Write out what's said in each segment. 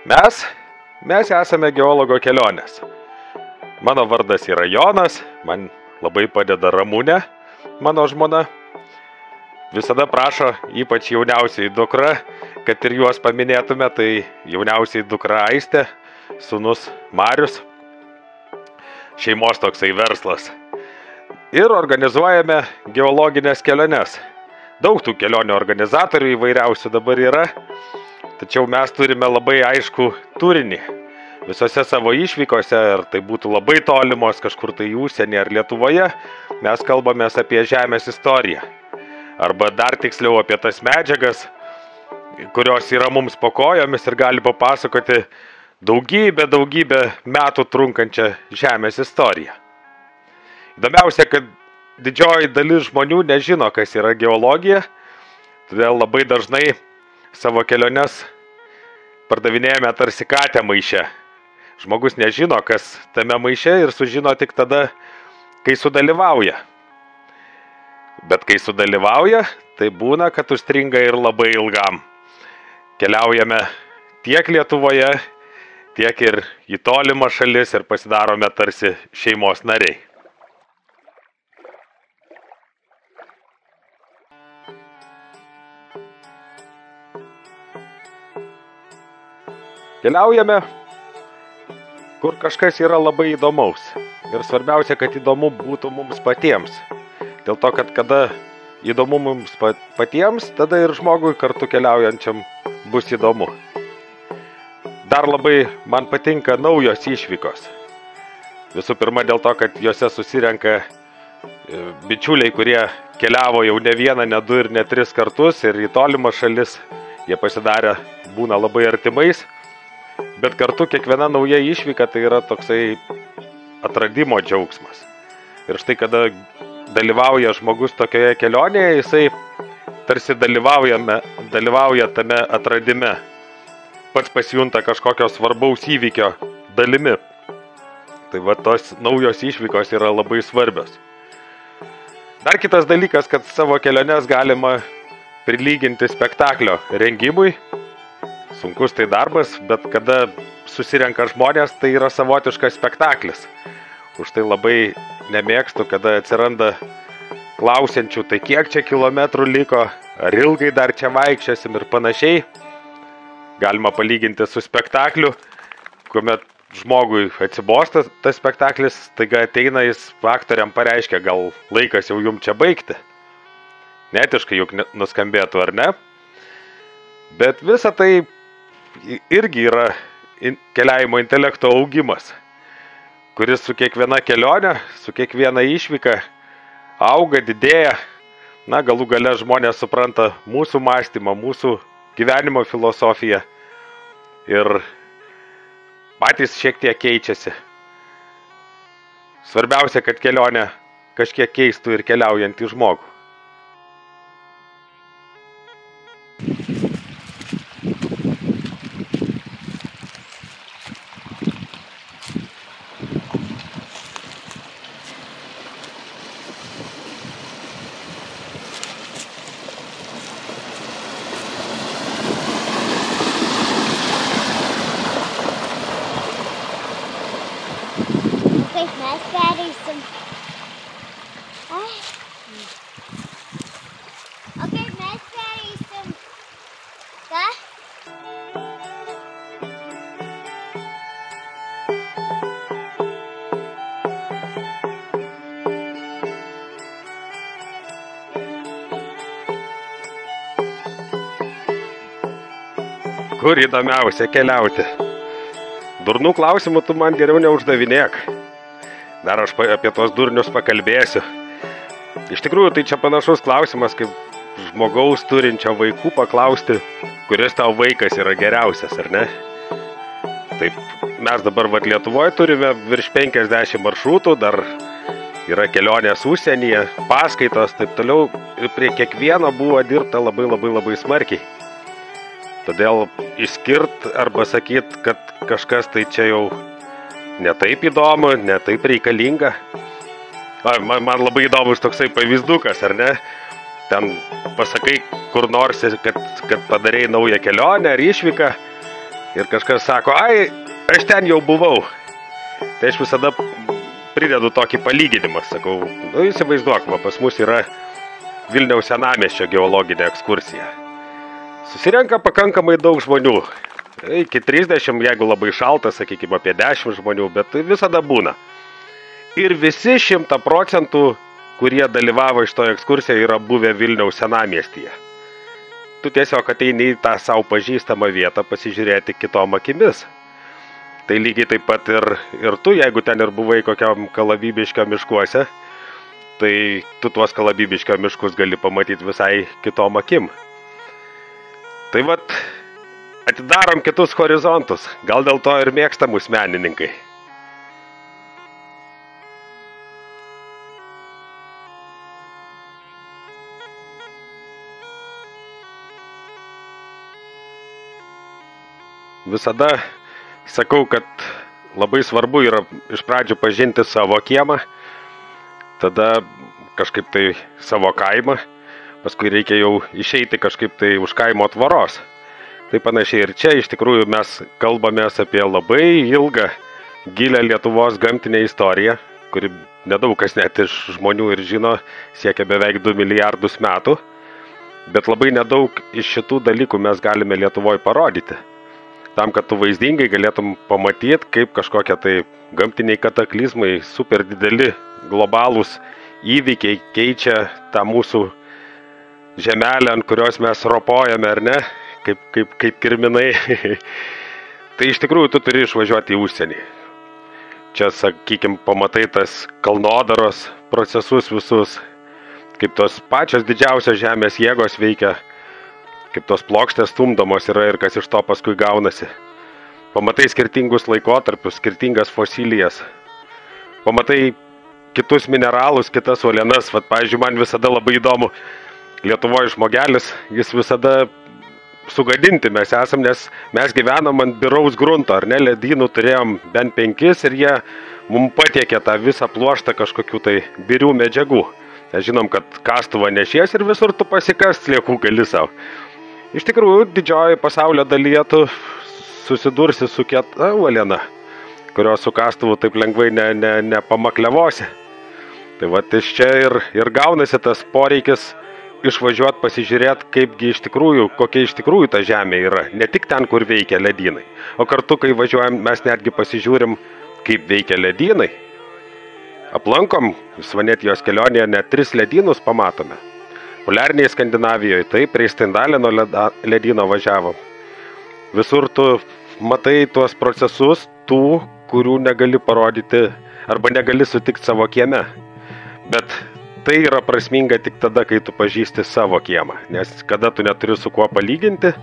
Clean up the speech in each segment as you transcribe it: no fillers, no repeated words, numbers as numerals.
Mes esame geologo kelionės. Mano vardas yra Jonas, man labai padeda Ramunė, mano žmona. Visada prašo, ypač jauniausiai dukra, kad ir juos paminėtume, tai jauniausiai dukra Aistė, sūnus Marius, šeimos toksai verslas. Ir organizuojame geologinės keliones. Daug tų kelionių organizatorių įvairiausių dabar yra, tačiau mes turime labai aišku turinį. Visose savo išvykose, ar tai būtų labai tolimos kažkur tai į užsienį ar Lietuvoje, mes kalbamės apie Žemės istoriją. Arba dar tiksliau apie tas medžiagas, kurios yra mums po kojomis ir gali papasakoti daugybę metų trunkančią Žemės istoriją. Įdomiausia, kad didžioji dalis žmonių nežino, kas yra geologija, todėl labai dažnai savo keliones pardavinėjame tarsi katę maiše. Žmogus nežino, kas tame maiše ir sužino tik tada, kai sudalyvauja. Bet kai sudalyvauja, tai būna, kad užstringa ir labai ilgam. Keliaujame tiek Lietuvoje, tiek ir į tolimą šalis ir pasidarome tarsi šeimos nariai. Keliaujame, kur kažkas yra labai įdomaus. Ir svarbiausia, kad įdomu būtų mums patiems. Dėl to, kad kada įdomu mums patiems, tada ir žmogui kartu keliaujančiam bus įdomu. Dar labai man patinka naujos išvykos. Visų pirma dėl to, kad juose susirenka bičiuliai, kurie keliavo jau ne vieną, ne du ir ne tris kartus ir į tolimą šalis jie pasidarė būna labai artimais. Bet kartu kiekviena nauja išvyka tai yra toksai atradimo džiaugsmas. Ir štai kada dalyvauja žmogus tokioje kelionėje, jisai tarsi dalyvauja tame atradime. Pats pasijunta kažkokio svarbaus įvykio dalimi. Tai va tos naujos išvykos yra labai svarbios. Dar kitas dalykas, kad savo keliones galima prilyginti spektaklio rengimui. Sunkus tai darbas, bet kada susirenka žmonės, tai yra savotiškas spektaklis. Už tai labai nemėgstu, kada atsiranda klausiančių, tai kiek čia kilometrų liko, ar ilgai dar čia vaikščiosim ir panašiai. Galima palyginti su spektakliu, kuomet žmogui atsibosta tas spektaklis, taiga ateina jis aktoriam pareiškia, gal laikas jau jum čia baigti. Neetiškai juk nuskambėtų, ar ne? Bet visa tai irgi yra keliavimo intelekto augimas, kuris su kiekviena kelionė, su kiekviena išvyka auga, didėja. Na, galų gale žmonės supranta mūsų mąstymą, mūsų gyvenimo filosofiją ir patys šiek tiek keičiasi. Svarbiausia, kad kelionė kažkiek keistų ir keliaujantį žmogų. Mes pereisim. O kaip mes pereisim? Ką? Kur įdomiausia keliauti? Durnų klausimų tu man geriau neuždavinėk. Dar aš apie tos durnius pakalbėsiu. Iš tikrųjų, tai čia panašus klausimas, kaip žmogaus turinčio vaikų paklausti, kuris tau vaikas yra geriausias, ar ne? Taip, mes dabar Lietuvoje turime virš 50 maršrutų, dar yra kelionės užsienyje, paskaitos, taip toliau, ir prie kiekvieno buvo dirbta labai smarkiai. Todėl išskirt arba sakyt, kad kažkas tai čia jau ne taip įdomu, ne taip reikalinga. Man labai įdomus toksai pavyzdukas, ar ne? Ten pasakai kur nors, kad padarei naują kelionę ar išvyką ir kažkas sako, ai, aš ten jau buvau. Tai aš visada pridedu tokį palyginimą, sakau, nu įsivaizduok, va, pas mus yra Vilniaus senamiesčio geologinė ekskursija. Susirenka pakankamai daug žmonių, iki 30, jeigu labai šalta, sakykime, apie 10 žmonių, bet visada būna. Ir visi 100%, kurie dalyvavo iš to ekskursiją, yra buvę Vilniaus senamiestyje. Tu tiesiog ateini į tą savo pažįstamą vietą pasižiūrėti kitom akimis. Tai lygiai taip pat ir tu, jeigu ten ir buvai kokiam Kalavybiškio miškuose, tai tu tuos Kalavybiškio miškus gali pamatyti visai kitom akim. Tai vat, atidarom kitus horizontus, gal dėl to ir mėgstamus menininkai. Visada sakau, kad labai svarbu yra iš pradžių pažinti savo kiemą, tada kažkaip tai savo kaimą, paskui reikia jau išeiti kažkaip tai už kaimo tvoros. Tai panašiai ir čia iš tikrųjų mes kalbamės apie labai ilgą, gilią Lietuvos gamtinę istoriją, kuri nedaug kas net iš žmonių ir žino, siekia beveik 2 milijardus metų, bet labai nedaug iš šitų dalykų mes galime Lietuvoje parodyti. Tam, kad tu vaizdingai galėtum pamatyti, kaip kažkokie tai gamtiniai kataklizmai, super dideli, globalūs įvykiai keičia tą mūsų žemelę, ant kurios mes ropojame, ar ne, kaip kirminai. Tai iš tikrųjų tu turi išvažiuoti į užsienį. Čia, sakykim, pamatai tas kalnodaros procesus visus, kaip tos pačios didžiausios žemės jėgos veikia, kaip tos plokštės stumdomos yra ir kas iš to paskui gaunasi. Pamatai skirtingus laikotarpius, skirtingas fosilijas. Pamatai kitus mineralus, kitas uolienas. Vat, pavyzdžiui, man visada labai įdomu, Lietuvoje žmogelis, jis visada sugadinti mes esam, nes mes gyvenam ant biraus grunto, ar ne, ledynų turėjom bent 5 ir jie mums patiekė tą visą pluoštą kažkokių tai birių medžiagų. Mes žinom, kad kastuvą nešies ir visur tu pasikast sliekų gali savo. Iš tikrųjų, didžioji pasaulio dalyje tu susidursi su kieta uoliena, kurios su kastuvu taip lengvai nepamaklevosi. Tai vat iš čia ir gaunasi tas poreikis išvažiuoti, pasižiūrėti, kaipgi iš tikrųjų, kokia iš tikrųjų ta žemė yra. Ne tik ten, kur veikia ledynai. O kartu, kai važiuojam, mes netgi pasižiūrim, kaip veikia ledynai. Aplankom Svanetijos kelionėje net 3 ledynus pamatome. Poliarniai Skandinavijoje, tai prie Stendalino ledyno važiavom. Visur tu matai tuos procesus, tų, kurių negali parodyti arba negali sutikti savo kieme. Bet tai yra prasminga tik tada, kai tu pažįsti savo kiemą. Nes kada tu neturi su kuo palyginti,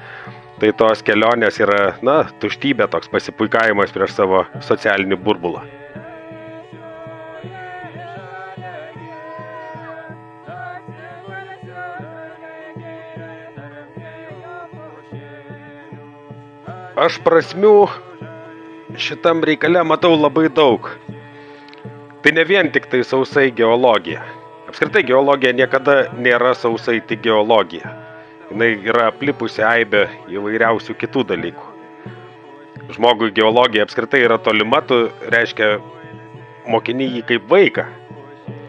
tai tos kelionės yra, tuštybė, toks pasipuikavimas prieš savo socialinį burbulą. Aš prasmių šitam reikale matau labai daug. Tai ne vien tik tai sausai geologija. Apskritai geologija niekada nėra sausai tik geologija. Jinai yra aplipusi aibė įvairiausių kitų dalykų. Žmogui geologija apskritai yra tolima, tu reiškia mokini jį kaip vaiką.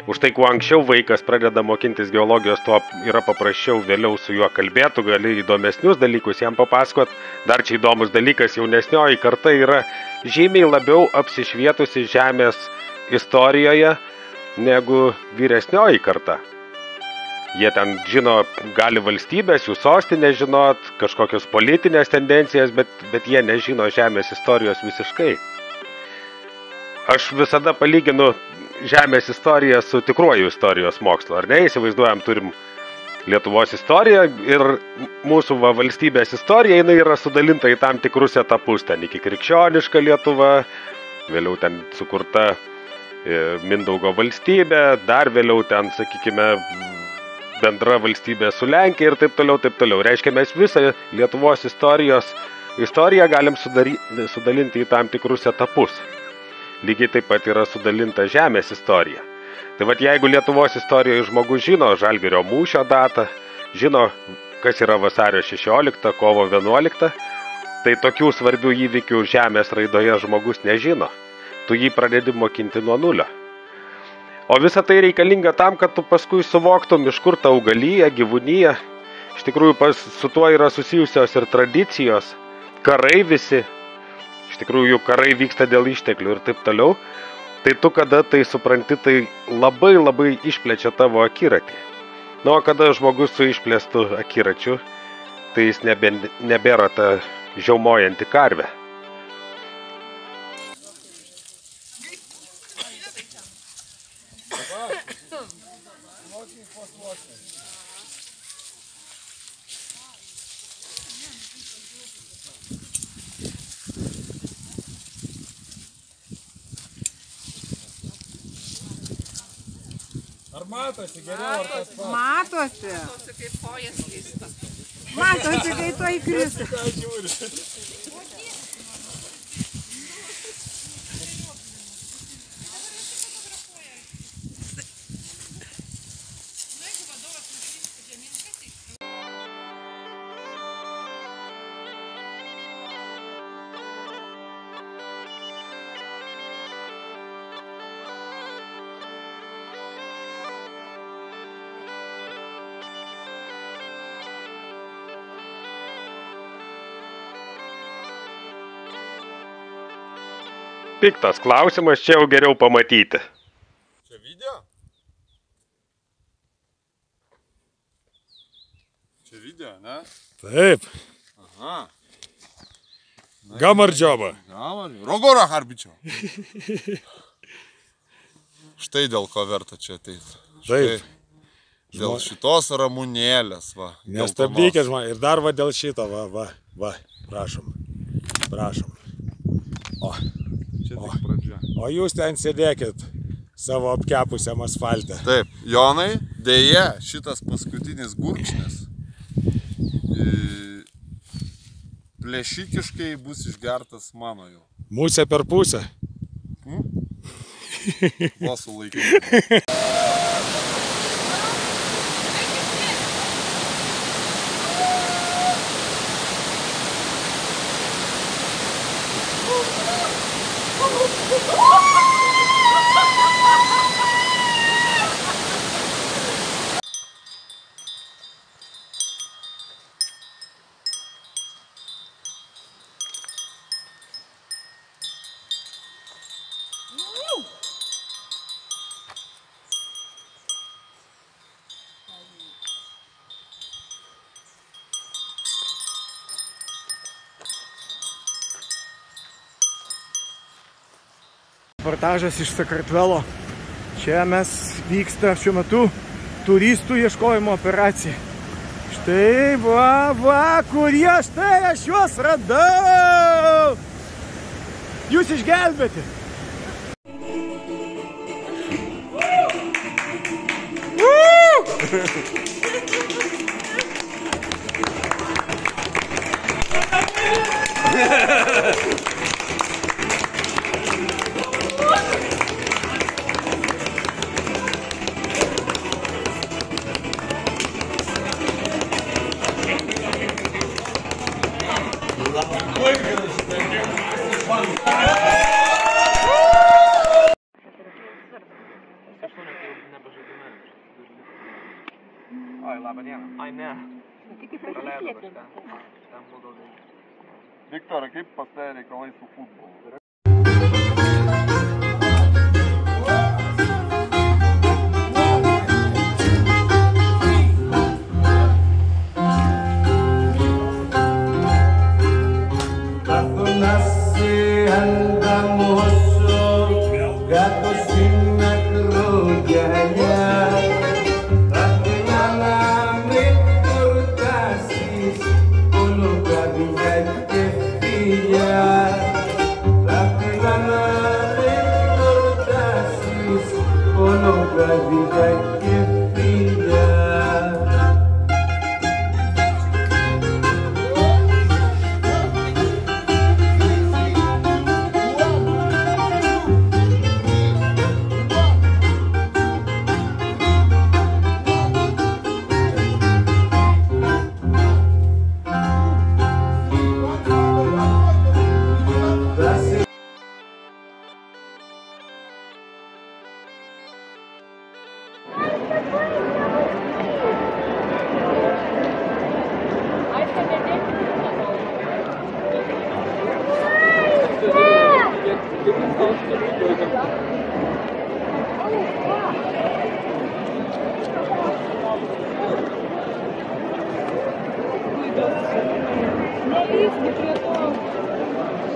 Už tai, kuo anksčiau vaikas pradeda mokintis geologijos, tuo yra paprasčiau vėliau su juo kalbėtų, gali įdomesnius dalykus jam papasakot. Dar čia įdomus dalykas, jaunesnioji karta yra žymiai labiau apsišvietusi žemės istorijoje negu vyresnioji karta. Jie ten žino, gali valstybės, jų sostinę žinot, kažkokios politinės tendencijas, bet jie nežino žemės istorijos visiškai. Aš visada palyginu žemės istoriją su tikruoju istorijos mokslu, ar ne? Įsivaizduojam, turim Lietuvos istoriją ir mūsų valstybės istorija, jinai yra sudalinta į tam tikrus etapus, ten iki krikščioniška Lietuva, vėliau ten sukurta Mindaugo valstybė, dar vėliau ten, sakykime, bendra valstybė su Lenkija ir taip toliau, taip toliau. Reiškia, mes visą Lietuvos istoriją galim sudalinti į tam tikrus etapus. Lygiai taip pat yra sudalinta žemės istorija. Tai vat jeigu Lietuvos istorijoje žmogus žino Žalgirio mūšio datą, žino, kas yra vasario 16, kovo 11, Tai tokių svarbių įvykių žemės raidoje žmogus nežino. Tu jį pradedi mokinti nuo nulio. O visa tai reikalinga tam, kad tu paskui suvoktum, iš kur ta augalija, gyvūnija. Iš tikrųjų, su tuo yra susijusios ir tradicijos, karai visi. Iš tikrųjų, karai vyksta dėl išteklių ir taip toliau. Tai tu, kada tai supranti, tai labai išplečia tavo akiratį. Na, o kada žmogus su išplėstu akiračiu, tai jis nebėra ta žiaumojanti karvė. Ar matosi geriau, ar tas pats? Matosi. Matosi, kaip kojas vysta. Matosi, kai to įkrista. Piktas klausimas, čia jau geriau pamatyti. Čia video? Čia video, ne? Taip. Aha. Gamar džobą. Rogoro harbičio. Štai dėl ko verta čia ateiti. Taip. Dėl šitos ramunėlės, va. Nestabdykit, žmonės. Ir dar va dėl šito, va. Prašom. O. Čia tik pradžia. O jūs ten sėdėkit savo apkepusiam asfalte. Taip, Jonai, dėja, šitas paskutinis gurkšnis plėšikiškai bus išgertas mano jau. Musė per pusę. Vos sulaikyti. Reportažas iš Sakartvelo. Čia vyksta šiuo metu turistų ieškojimo operacija. Štai va, kurie štai aš juos radau! Jūs išgelbėti! Oi, labą dieną. Ai, ne. Praleido kažką. Ten buvo daugiau. Viktorai, kaip pas tai reikalai su futbolu? prisėsti prie to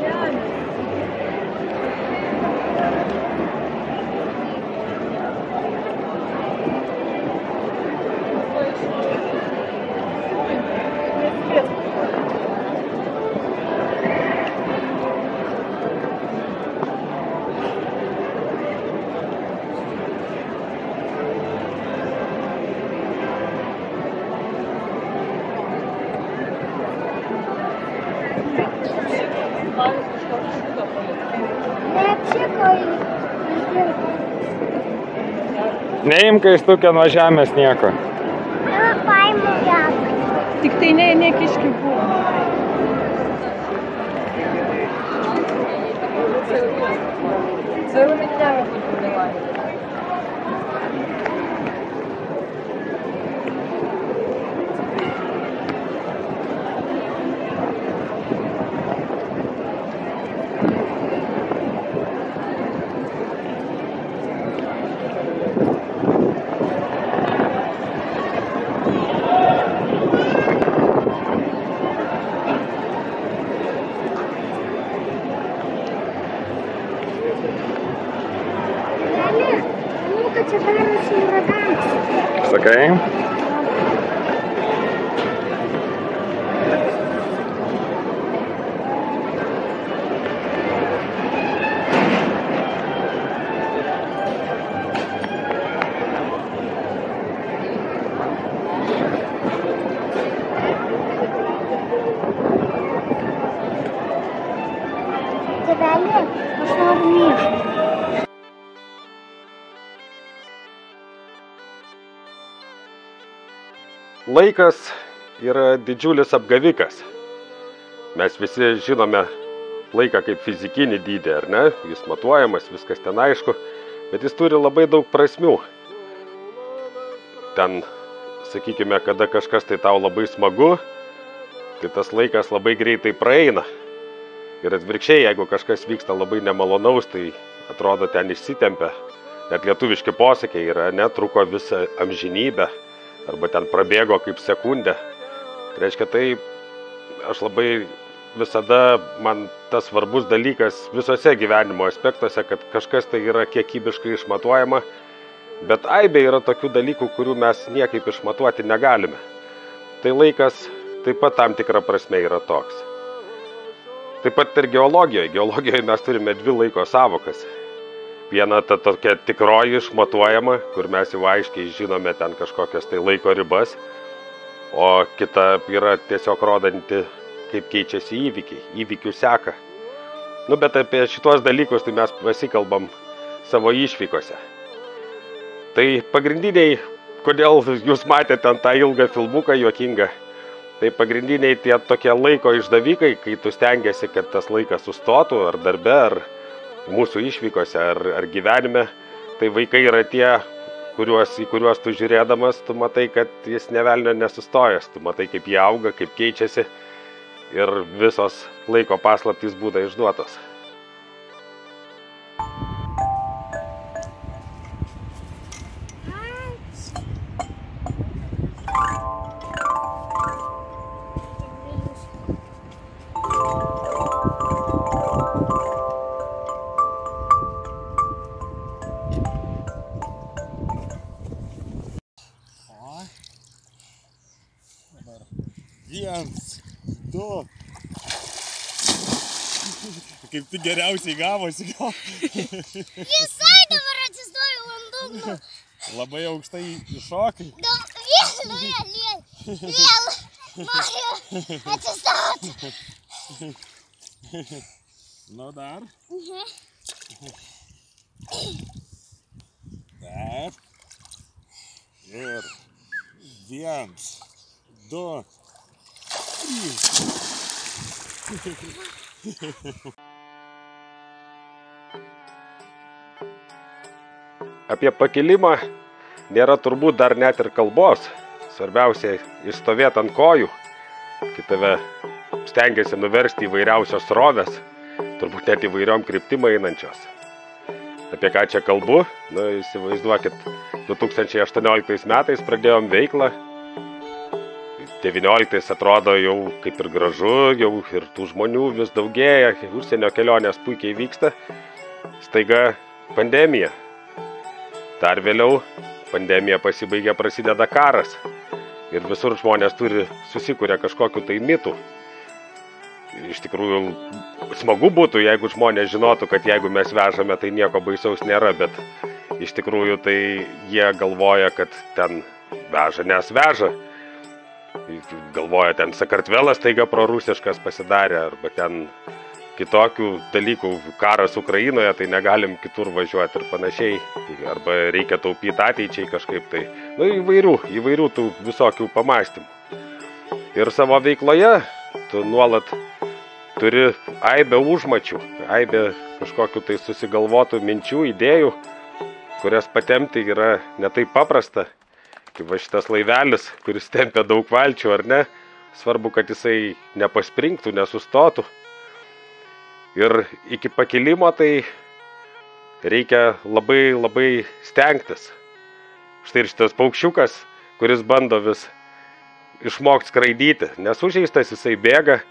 žemės. Neimk kaistukę nuo žemės nieko. Paimu ją. Tik tai nekiški buvo. Čia darosi uraganas. Sakai? Tėvelė, aš noriu miešti. Laikas yra didžiulis apgavikas. Mes visi žinome laiką kaip fizikinį dydį, ar ne? Jis matuojamas, viskas ten aišku, bet jis turi labai daug prasmių. Ten, sakykime, kada kažkas tai tau labai smagu, tai tas laikas labai greitai praeina. Ir atvirkščiai, jeigu kažkas vyksta labai nemalonaus, tai atrodo ten išsitempia. Net lietuviški posakiai yra, netruko visą amžinybę. Arba ten prabėgo kaip sekundė. Reiškia, tai aš labai visada, man tas svarbus dalykas visose gyvenimo aspektuose, kad kažkas tai yra kiekybiškai išmatuojama, bet aibė yra tokių dalykų, kurių mes niekaip išmatuoti negalime. Tai laikas taip pat tam tikra prasme yra toks. Taip pat ir geologijoje. Geologijoje mes turime dvi laiko savokas. Viena ta tokia tikroji išmatuojama, kur mes jau aiškiai žinome ten kažkokias tai laiko ribas, o kita yra tiesiog rodanti, kaip keičiasi įvykiai, įvykių seka. Bet apie šitos dalykus tai mes pasikalbam savo išvykose. Tai pagrindiniai, kodėl jūs matėte ten tą ilgą filmuką juokingą, tai pagrindiniai tie tokie laiko išdavikai, kai tu stengiasi, kad tas laikas sustotų, ar darbe, ar mūsų išvykose ar gyvenime, tai vaikai yra tie, į kuriuos tu žiūrėdamas, tu matai, kad jis nė velnio nesustojęs, tu matai, kaip jie auga, kaip keičiasi ir visos laiko paslaptys būna išduotos. Viens, du. Kaip tik geriausiai gavosi gal. Visai dabar atsistoju ant dugno. Labai aukštai iššokai. Vėl noriu atsistoti. Nu dar. Taip. Ir viens, du. Apie pakilimą nėra turbūt dar net ir kalbos. Svarbiausia išstovėti ant kojų, kai tave stengiasi nuversti įvairiausios srovės, turbūt net įvairiom kryptim einančios. Apie ką čia kalbu? Įsivaizduokit, 2018 metais pradėjom veiklą. 19 atrodo jau kaip ir gražu, jau ir tų žmonių vis daugėja, užsienio kelionės puikiai vyksta. Staiga pandemija. Dar vėliau pandemija pasibaigia, prasideda karas. Ir visur žmonės susikūrė kažkokiu tai mitų. Iš tikrųjų, smagu būtų, jeigu žmonės žinotų, kad jeigu mes vežame, tai nieko baisaus nėra, bet iš tikrųjų tai jie galvoja, kad ten veža, nes veža. Galvoja, ten Sakartvelas taiga prorusiškas pasidarė, arba ten kitokių dalykų, karas Ukrainoje, tai negalim kitur važiuoti ir panašiai, arba reikia taupyti ateičiai kažkaip tai. Nu, įvairių tų visokių pamąstymų. Ir savo veikloje tu nuolat turi aibę užmačių, aibę kažkokių tai susigalvotų minčių, idėjų, kurias patempti yra ne taip paprasta. Kaip va šitas laivelis, kuris tempia daug valčių, ar ne? Svarbu, kad jisai nepaspringtų, nesustotų. Ir iki pakilimo tai reikia labai stengtis. Štai ir šitas paukščiukas, kuris bando vis išmokti skraidyti. Nesužeistas jisai bėga,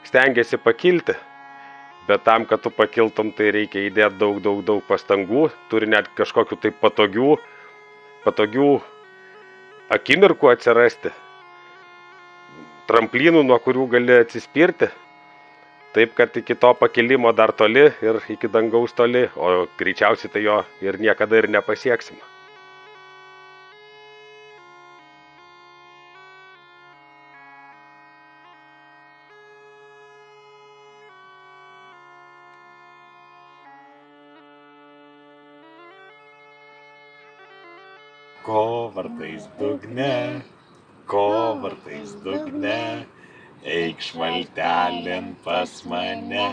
stengiasi pakilti. Bet tam, kad tu pakiltum, tai reikia įdėti daug pastangų. Turi net kažkokių tai patogių akimirkų atsirasti. Tramplynų, nuo kurių gali atsispirti. Taip, kad iki to pakilimo dar toli ir iki dangaus toli, o greičiausiai tai jo ir niekada ir nepasieksime. Ko vartais dugne, eik švaltelin pas mane.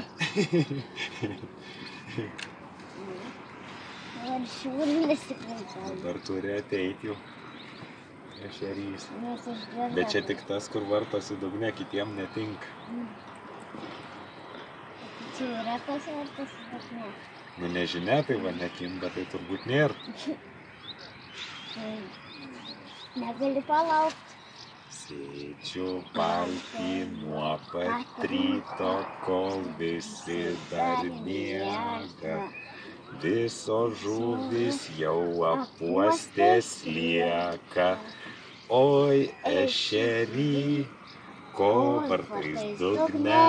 Dabar turi ateiti jau ešerys. Bet čia tik tas, kur vartosi dugne, kitiem netinka. Čia yra tas vartosi dugne. Nu nežinia, tai va nekimba, tai turbūt nėra. Negali palaukti. Sėdžiu valty nuo pat ryto, kol visi dar miega. Visos žuvys jau apuostės lieka. Oi, ešery, ko vartais dugne,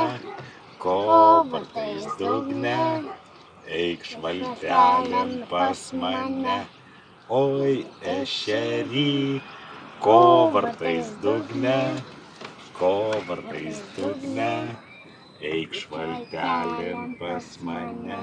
eik švaltelėn pas mane. Oi, ešery, ko vartais dugne, eik švaltelėn pas mane.